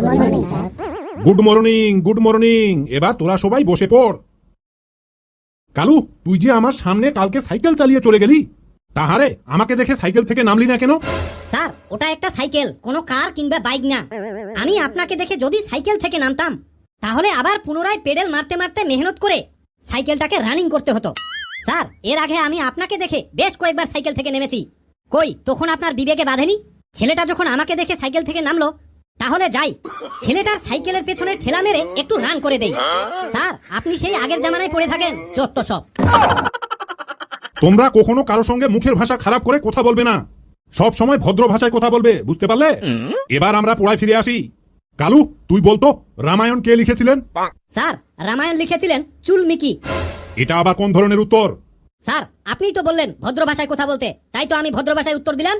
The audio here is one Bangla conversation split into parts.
Morning sir. Good morning, good morning. এবার তোরা সবাই বসে পড়। কালু, তুই যে আমার সামনে কালকে সাইকেল চালিয়ে চলে গেলি, তাহারে আমাকে দেখে সাইকেল থেকে নামলি না কেন? স্যার, ওটা একটা সাইকেল, কোনো কার কিংবা বাইক না। আমি আপনাকে দেখে যদি সাইকেল থেকে নামতাম তাহলে আবার পুনরায় পেডেল মারতে মারতে মেহনত করে সাইকেলটাকে রানিং করতে হতো। স্যার, এর আগে আমি আপনাকে দেখে বেশ কয়েকবার সাইকেল থেকে নেমেছি। কই, তখন আপনার বিবেকে বাঁধেনি? ছেলেটা যখন আমাকে দেখে সাইকেল থেকে নামলো, তাহলে যাই ছেলেটার সাইকেলের পেছনে ঠেলা মেরে একটু রান করে দেই। স্যার, আপনি সেই আগের জামানায় পড়ে থাকেন, যত সব। তোমরা কখনো কারোর সঙ্গে মুখের ভাষা খারাপ করে কথা বলবে না, সব সময় ভদ্র ভাষায় কথা বলবে, বুঝতে পারলে? এবার আমরা পড়ায় ফিরে আসি। কালু, তুই বলতো রামায়ণ কে লিখেছিলেন? স্যার, রামায়ণ লিখেছিলেন চুলমিকি। এটা আবার কোন ধরনের উত্তর? স্যার, আপনিই তো বললেন ভদ্র ভাষায় কথা বলতে, তাই তো আমি ভদ্র ভাষায় উত্তর দিলাম।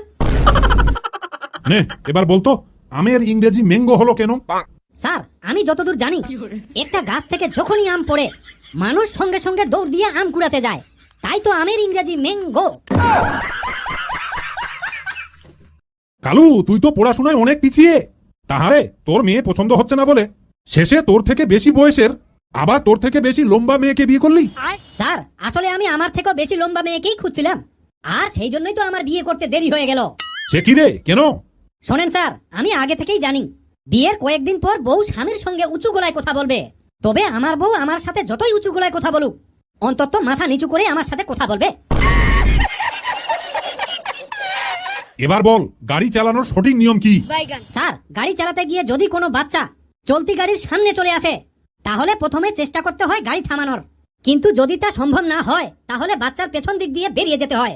নে, এবার বলতো আমের ইংরেজি ম্যাঙ্গো হলো কেন? স্যার, আমি যতদূর জানি, একটা গাছ থেকে যখনই আম পড়ে মানুষ সঙ্গে সঙ্গে দৌড় দিয়ে আম কুড়াতে যায়, তাই তো আমের ইংরেজি ম্যাঙ্গো। কালু, তুই তো পড়াশোনায় অনেক পিছিয়ে। তাহারে তোর মেয়ে পছন্দ হচ্ছে না বলে শেষে তোর থেকে বেশি বয়সের আবার তোর থেকে বেশি লম্বা মেয়েকে বিয়ে করলি? স্যার, আসলে আমি আমার থেকেও বেশি লম্বা মেয়েকেই খুঁজছিলাম, আর সেই জন্যই তো আমার বিয়ে করতে দেরি হয়ে গেল। সে কি রে, কেন? শোনেন স্যার, আমি আগে থেকেই জানি বিয়ের কয়েকদিন পর বউ স্বামীর সঙ্গে উঁচু গলায় কথা বলবে। তবে আমার বউ আমার সাথে যতই উঁচু গলায় কথা বলুক, অন্তত মাথা নিচু করে আমার সাথে কথা বলবে। এবার বল, গাড়ি চালানোর সঠিক নিয়ম কি? স্যার, গাড়ি চালাতে গিয়ে যদি কোনো বাচ্চা চলতি গাড়ির সামনে চলে আসে, তাহলে প্রথমে চেষ্টা করতে হয় গাড়ি থামানোর। কিন্তু যদি তা সম্ভব না হয়, তাহলে বাচ্চার পেছন দিক দিয়ে বেরিয়ে যেতে হয়,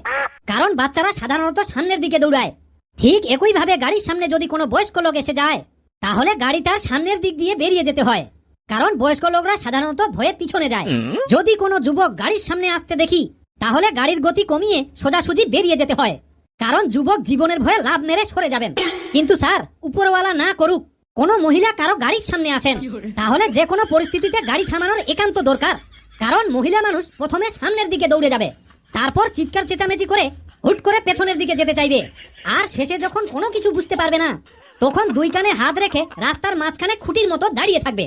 কারণ বাচ্চারা সাধারণত সামনের দিকে দৌড়ায়। ঠিক একইভাবে গাড়ির সামনে যদি কোনো বয়স্ক লোক এসে যায়, তাহলে গাড়িটার সামনের দিক দিয়ে বেরিয়ে যেতে হয়, কারণ বয়স্ক লোকরা সাধারণত ভয়ের পিছনে যায়। যদি কোনো যুবক গাড়ির সামনে আসতে দেখি, তাহলে গাড়ির গতি কমিয়ে সোজাসুজি বেরিয়ে যেতে হয়, কারণ যুবক জীবনের ভয়ে লাভ মেরে সরে যাবেন। কিন্তু স্যার, উপরওয়ালা না করুক, কোনো মহিলা কারো গাড়ির সামনে আসেন, তাহলে যে কোনো পরিস্থিতিতে গাড়ি থামানোর একান্ত দরকার, কারণ মহিলা মানুষ প্রথমে সামনের দিকে দৌড়ে যাবে, তারপর চিৎকার চেঁচামেচি করে হুট করে পেছনের দিকে যেতে চাইবে, আর শেষে যখন কোনো কিছু বুঝতে পারবে না, তখন দুই কানে হাত রেখে রাস্তার মাঝখানে খুঁটির মতো দাঁড়িয়ে থাকবে।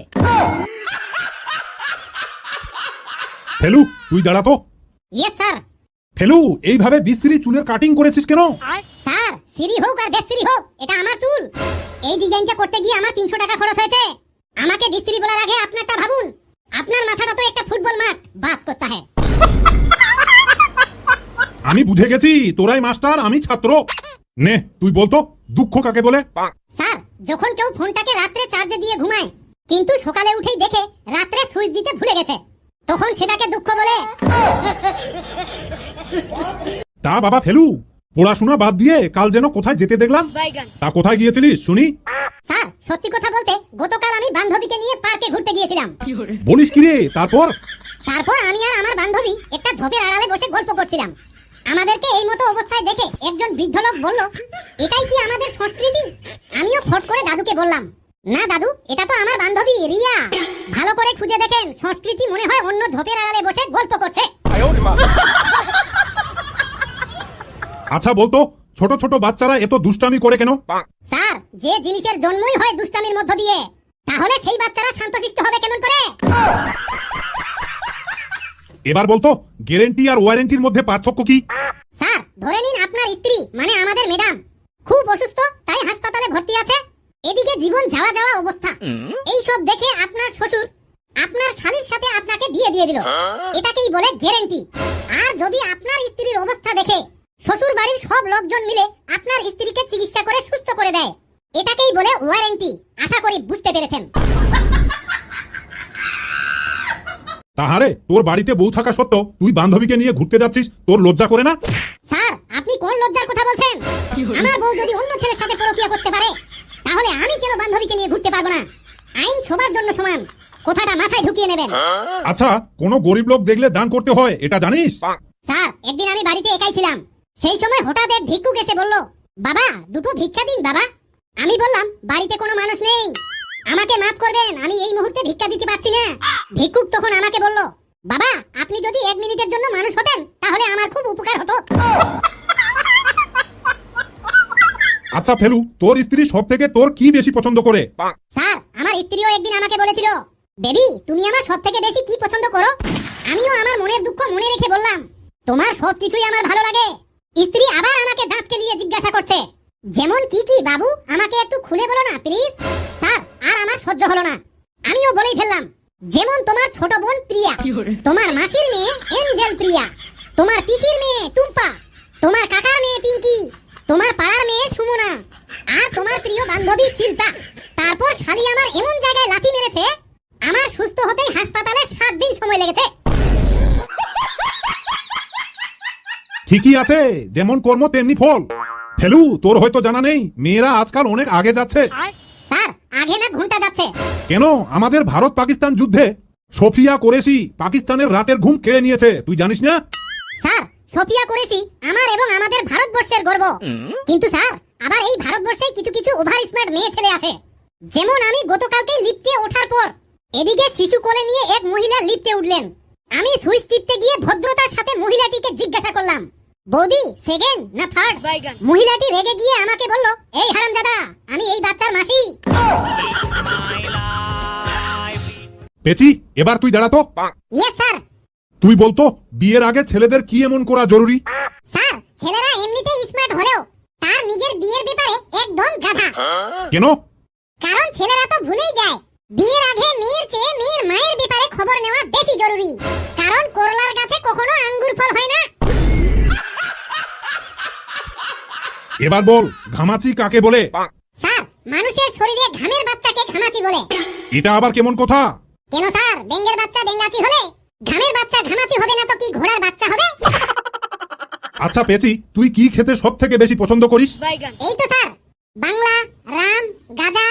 ফেলু, তুই দাঁড়া তো। Yes sir. ফেলু, এইভাবে বিশ্রী চুলের কাটিং করেছিস কেন? স্যার, সিরি হোক আর বেস্ত্রি হোক, এটা আমার চুল। এই ডিজাইনটা করতে গিয়ে আমার 300 টাকা খরচ হয়েছে। আমাকে বিস্ত্রি বলার আগে আপনারটা ভাবুন। আপনার মাথাটা তো একটা ফুটবল মাঠ, বাত করতে হয়। আমি বুঝে গেছি, তোরাই মাস্টার, আমি ছাত্র। নে, তুই বলতো দুঃখ কাকে বলে? স্যার, যখন কেউ ফোনটাকে রাত্রে চার্জে দিয়ে ঘুমায়, কিন্তু সকালে উঠেই দেখে রাত্রে সুইচ দিতে ভুলে গেছে, তখন সেটাকে দুঃখ বলে। তা বাবা ফেলু, পড়াশোনা বাদ দিয়ে কাল যেন কোথায় যেতে দেখলাম, তা কোথায় গিয়েছিলিস শুনি? স্যার, সত্যি কথা বলতে গতকাল আমি বান্ধবীকে নিয়ে পার্কে ঘুরতে গিয়েছিলাম। বলিস কি রে? তারপর আমি আর আমার বান্ধবী একটা ঝোপের আড়ালে বসে গল্প করছিলাম। আমাদেরকে এই মতো অবস্থায় দেখে একজন বৃদ্ধ লোক বলল, এটাই কি আমাদের সংস্কৃতি? আমিও ফট করে দাদুকে বললাম, না দাদু, এটা তো আমার বান্ধবী রিয়া। ভালো করে খুঁজে দেখেন, সংস্কৃতি মনে হয় অন্য ঝোপের আড়ালে বসে গল্প করছে। আচ্ছা বলতো, ছোট ছোট বাচ্চারা এত দুষ্টামি করে কেন? স্যার, যে জিনিসের জন্মই হয় দুষ্টামির মধ্য দিয়ে, তাহলে সেই বাচ্চারা শান্তশিষ্ট হবে কেমন করে? এবার বলতো, গ্যারান্টি আর ওয়ারেন্টির মধ্যে পার্থক্য কি? স্যার, ধরে নিন আপনার স্ত্রী মানে আমাদের ম্যাডাম খুব অসুস্থ, তাই হাসপাতালে ভর্তি আছে। এদিকে জীবন যাওয়া যাওয়া অবস্থা। এই সব দেখে আপনার শ্বশুর আপনার শালীর সাথে আপনাকে বিয়ে দিয়ে দিল, এটাকেই বলে গ্যারান্টি। আর যদি আপনার স্ত্রীর অবস্থা দেখে শ্বশুর বাড়ির সব লোকজন মিলে আপনার স্ত্রীকে চিকিৎসা করে সুস্থ করে দেয়, এটাকেই বলে ওয়ারেন্টি। আশা করি বুঝতে পেরেছেন। তাহারে তোর বাড়িতে বউ থাকা সত্ত্বেও তুই বান্ধবীকে নিয়ে ঘুরতে যাচ্ছিস, তোর লজ্জা করে না? স্যার, আপনি কোন লজ্জার কথা বলছেন? আমার বউ যদি অন্য ছেলের সাথে পরকীয়া করতে পারে, তাহলে আমি কেন বান্ধবীকে নিয়ে ঘুরতে পারবো না? আইন সবার জন্য সমান, কথাটা মাথায় ঢুকিয়ে নেবেন। আচ্ছা, কোন গরিব লোক দেখলে দান করতে হয়, এটা জানিস? স্যার, একদিন আমি বাড়িতে একাই ছিলাম, সেই সময় হঠাৎ এক ভিক্ষুক এসে বলল, বাবা দুটো ভিক্ষা দিন বাবা। আমি বললাম, বাড়িতে কোনো মানুষ নেই, আমাকে মাফ করবেন, আমি এই মুহূর্তে ভিক্ষা দিতে পারছি না। ভিক্ষুক তখন আমাকে বলল, বাবা আপনি যদি 1 মিনিটের জন্য মানুষ হতেন, তাহলে আমার খুব উপকার হতো। আচ্ছা ফেলু, তোর স্ত্রী সব থেকে তোর কি বেশি পছন্দ করে? স্যার, আমার স্ত্রীও একদিন আমাকে বলেছিল, বেবি তুমি আমার সব থেকে বেশি কি পছন্দ করো? আমিও আমার মনের দুঃখ মনে রেখে বললাম, তোমার সবকিছুই আমার ভালো লাগে। স্ত্রী আবার আমাকে দাঁত কেলিয়ে জিজ্ঞাসা করছে, যেমন কি কি বাবু, আমাকে একটু খুলে বলো না প্লিজ। স্যার আর আমার সহ্য হলো না, আমিও বলেই ফেললাম, যেমন তোমার ছোট বোন প্রিয়া, তোমার মাসির মেয়ে এঞ্জেল প্রিয়া, তোমার পিসির মেয়ে টুম্পা, তোমার কাকার মেয়ে পিঙ্কি, তোমার পাড়ার মেয়ে সুমনা, আর তোমার প্রিয় বান্ধবী শিল্পা। তারপর শালি আমার এমন জায়গায় লাথি মেরেছে, আমার সুস্থ হতেই হাসপাতালে 7 দিন সময় লেগেছে। ঠিকই আছে, যেমন কর্ম তেমনি ফল। ফেলু, তোর হয়তো জানা নেই, মেয়েরা আজকাল অনেক আগে যাচ্ছে। স্যার আগে না ঘন্টা যাচ্ছে। কেন? আমাদের ভারত পাকিস্তান যুদ্ধে সোফিয়া কুরেশি পাকিস্তানের রাতের ঘুম কেড়ে নিয়েছে, তুই জানিস না? স্যার সোফিয়া কুরেশি আমার এবং আমাদের ভারতবর্ষের গর্ব। কিন্তু স্যার আবার এই ভারতবর্ষে কিছু কিছু ওভার স্মার্ট মেয়ে ছেলে আছে। যেমন আমি গতকালকে লিফটে ওঠার পর এদিকে শিশু কোলে নিয়ে এক মহিলা লিফটে উঠলেন। আমি সুইচ টিপতে গিয়ে ভদ্রতার সাথে মহিলাটিকে জিজ্ঞাসা করলাম, বৌদি সেকেন্ড না থার্ড? মহিলাটি রেগে গিয়ে আমাকে বলল, এই হারামজাদা, আমি এই বাচ্চার মাসি। পেচি, এবার তুই দাঁড়াতো। Yes sir. তুই বলতো বিয়ের আগে ছেলেদের কি এমন করা জরুরি? স্যার ছেলেরা এমনিতেই স্মার্ট হলেও তার নিজের বিয়ের ব্যাপারে একদম গাধা। কেন? কারণ ছেলেরা তো ভুলেই যায় বিয়ের আগে মেয়ের চেয়ে মেয়ের মায়ের ব্যাপারে খবর নেওয়া বেশি জরুরি। কারণ করলার গাছে কখনো আঙ্গুর ফল হয় না। এবার বল, ঘামাচি কাকে বলে? স্যার মানুষের শরীরে ঘামের বাচ্চাকে ঘামাচি বলে। এটা আবার কেমন কথা? কেন স্যার, বেঙ্গের বাচ্চা বেঙ্গাচি হলে ঘামের বাচ্চা ঘামাচি হবে না তো কি ঘোড়ার বাচ্চা হবে? আচ্ছা পেচি, তুই কি খেতে সব থেকে বেশি পছন্দ করিস? এই তো স্যার, বাংলা, রাম, গাঁজা,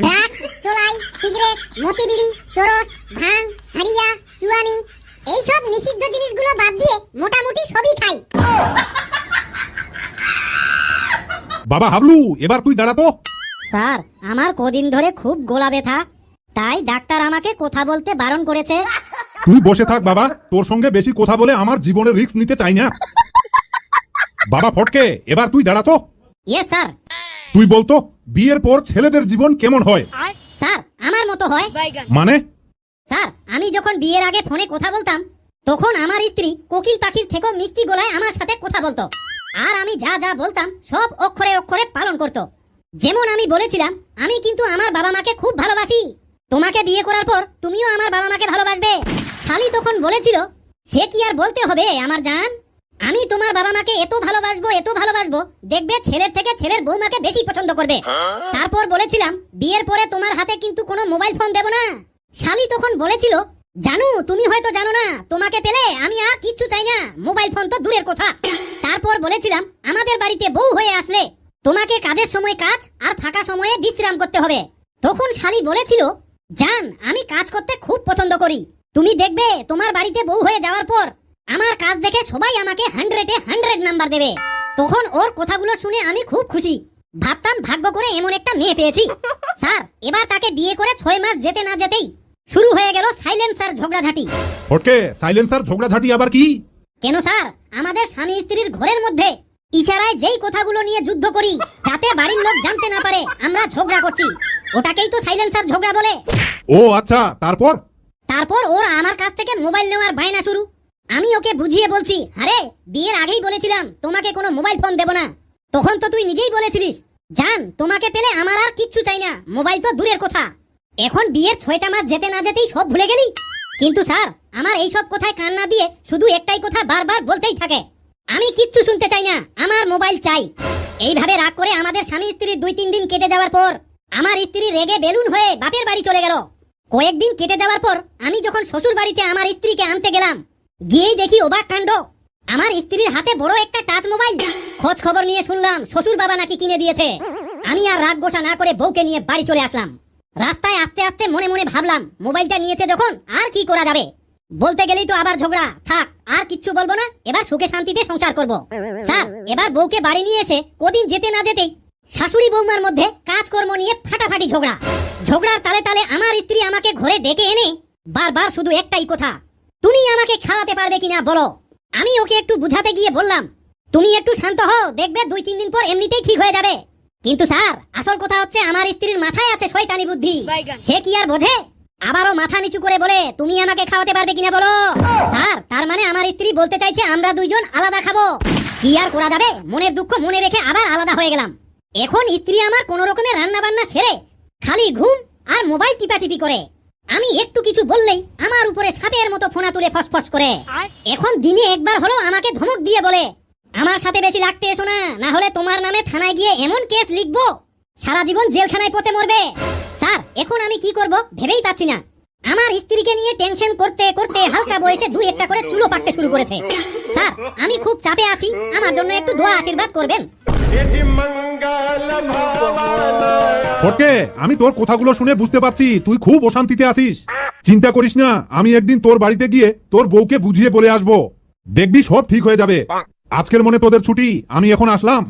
ড্রাগস, চোলাই, সিগারেট, মতিবিড়ি, চরস, ভাং, হাড়িয়া, চুয়ানি, এইসব নিষিদ্ধ জিনিসগুলো বাদ দিয়ে মোটামুটি সবই খাই। বাবা হাবলু, এবার তুই দাঁড়াতো। স্যার আমার কদিন ধরে খুব গলা ব্যথা, তাই ডাক্তার আমাকে কথা বলতে বারণ করেছে। তুই বসে থাক বাবা, তোর সঙ্গে বেশি কথা বলে আমার জীবনের রিস্ক নিতে চাই না। বাবা ফটকে, এবার তুই দাঁড়াতো। Yes sir. তুই বলতো বিয়ের পর ছেলেদের জীবন কেমন হয়? স্যার আমার মতো হয়। মানে? স্যার আমি যখন বিয়ের আগে ফোনে কথা বলতাম, তখন আমার স্ত্রী কোকিল পাখির থেকেও মিষ্টি গলায় আমার সাথে কথা বলতো, আর আমি যা যা বলতাম সব অক্ষরে অক্ষরে পালন করত। যেমন আমি বলেছিলাম, আমি কিন্তু আমার বাবা মাকে খুব ভালোবাসি, তোমাকে বিয়ে করার পর তুমিও আমার বাবা মাকে ভালোবাসবে। শালি তখন বলেছিল, সে কি আর বলতে হবে আমার জান, আমি তোমার বাবা মাকে এত ভালোবাসবো দেখবে ছেলের থেকে ছেলের বৌমাকে বেশি পছন্দ করবে। তারপর বলেছিলাম, বিয়ের পরে তোমার হাতে কিন্তু কোনো মোবাইল ফোন দেব না। শালি তখন বলেছিল, জানু তুমি হয়তো জানো না, তোমাকে পেলে আমি আর কিচ্ছু চাই না, মোবাইল ফোন তো দূরের কথা। তারপর বলেছিলাম, আমাদের বাড়িতে বউ হয়ে আসলে তোমাকে কাজের সময় কাজ আর ফাঁকা সময়ে বিশ্রাম করতে হবে। তখন শালি বলেছিল, জান আমি কাজ করতে খুব পছন্দ করি, তুমি দেখবে তোমার বাড়িতে বউ হয়ে যাওয়ার পর আমার কাজ দেখে সবাই আমাকে 100-এ 100 নাম্বার দেবে। তখন ওর কথাগুলো শুনে আমি খুব খুশি, ভাবতাম ভাগ্য করে এমন একটা মেয়ে পেয়েছি। স্যার এবার তাকে বিয়ে করে 6 মাস যেতে না যেতেই শুরু হয়ে গেল সাইলেন্সার ঝগড়াঝাটি। ফটকে, সাইলেন্সার ঝগড়াঝাটি আবার কি? কেন স্যার, আমাদের স্বামী স্ত্রীর ঘরের মধ্যে ইশারায় যেই কথাগুলো নিয়ে যুদ্ধ করি যাতে বাড়ির লোক জানতে না পারে আমরা ঝগড়া করছি, ওটাকেই তো সাইলেন্সার ঝগড়া বলে। ও আচ্ছা, তারপর? তারপর ওর আমার কাছ থেকে মোবাইল নেওয়ার বায়না শুরু। আমি ওকে বুঝিয়ে বলছি, আরে বিয়ের আগেই বলেছিলাম তোমাকে কোনো মোবাইল ফোন দেব না, তখন তো তুই নিজেই বলেছিলিস, জান তোমাকে পেলে আমার আর কিচ্ছু চাই না, মোবাইল তো দূরের কথা। এখন বিয়ের 6টা মাস যেতে না যেতেই সব ভুলে গেলি। কিন্তু স্যার আমার এই সব কথায় কান না দিয়ে শুধু একটাই কথা বারবার বলতেই থাকে, আমি কিচ্ছু শুনতে চাই না, আমার মোবাইল চাই। এইভাবে রাগ করে আমাদের স্বামী স্ত্রীর 2-3 দিন কেটে যাওয়ার পর আমার স্ত্রী রেগে বেলুন হয়ে বাপের বাড়ি চলে গেল। কয়েকদিন কেটে যাওয়ার পর আমি যখন শ্বশুর বাড়িতে আমার স্ত্রীকে আনতে গেলাম, গিয়েই দেখি অবাক কাণ্ড, আমার স্ত্রীর হাতে বড় একটা টাচ মোবাইল। খোঁজ খবর নিয়ে শুনলাম শ্বশুর বাবা নাকি কিনে দিয়েছে। আমি আর রাগ গোসা না করে বউকে নিয়ে বাড়ি চলে আসলাম। রাস্তায় আস্তে আস্তে মনে মনে ভাবলাম, মোবাইলটা নিয়েছে যখন আর কি করা যাবে, বলতে গেলেই তো আবার ঝগড়া, থাক আর কিচ্ছু বলবো না, এবার সুখে শান্তিতে সংসার করব। স্যার এবার বউকে বাড়ি নিয়ে এসে কদিন যেতে না যেতেই শাশুড়ি বৌমার মধ্যে কাজকর্ম নিয়ে ফাটাফাটি ঝগড়া। ঝগড়ার তালে তালে আমার স্ত্রী আমাকে ঘরে ডেকে এনে বারবার শুধু একটাই কথা, তুমি আমাকে খাওয়াতে পারবে কিনা বলো। আমি ওকে একটু বুঝাতে গিয়ে বললাম, তুমি একটু শান্ত হও, দেখবে 2-3 দিন পর এমনিতেই ঠিক হয়ে যাবে। কিন্তু স্যার আসল কথা হচ্ছে আমার স্ত্রীর মাথায় আছে শয়তানি বুদ্ধি, সে কি আর বোঝে? আবারও মাথা নিচু করে বলে তুমি আমাকে খাওয়াতে পারবে কিনা বলো। স্যার তার মানে আমার স্ত্রী বলতে চাইছে আমরা দুইজন আলাদা খাবো। কি আর করা যাবে, মনের দুঃখ মনে রেখে আবার আলাদা হয়ে গেলাম। এখন স্ত্রী আমার কোন রকমের রান্না বান্না সেরে খালি ঘুম আর মোবাইল টিপাটিপি করে। আমি একটু কিছু বললেই আমার উপরে সাপের মতো ফোনা তুলে ফসফস করে। এখন দিনে একবার হলো আমাকে ধমক দিয়ে বলে আমার সাথে বেশি লাগতে এসো না, না হলে তোমার নামে থানায় গিয়ে এমন কেস লিখবো সারা জীবন জেলখানায় পচে মরবে। স্যার এখন আমি কি করব ভেবেই পাচ্ছি না। আমার স্ত্রীকে নিয়ে টেনশন করতে করতে হালকা বয়সে দুই একটা করে চুলো পাকতে শুরু করেছে। স্যার আমি খুব চাপে আছি, আমার জন্য একটু দোয়া আশীর্বাদ করবেন। ফটকে, আমি তোর কথাগুলো শুনে বুঝতে পারছি তুই খুব অশান্তিতে আছিস। চিন্তা করিস না, আমি একদিন তোর বাড়িতে গিয়ে তোর বউকে বুঝিয়ে বলে আসবো, দেখবি সব ঠিক হয়ে যাবে। আজকের মনে তোদের ছুটি, আমি এখন আসলাম।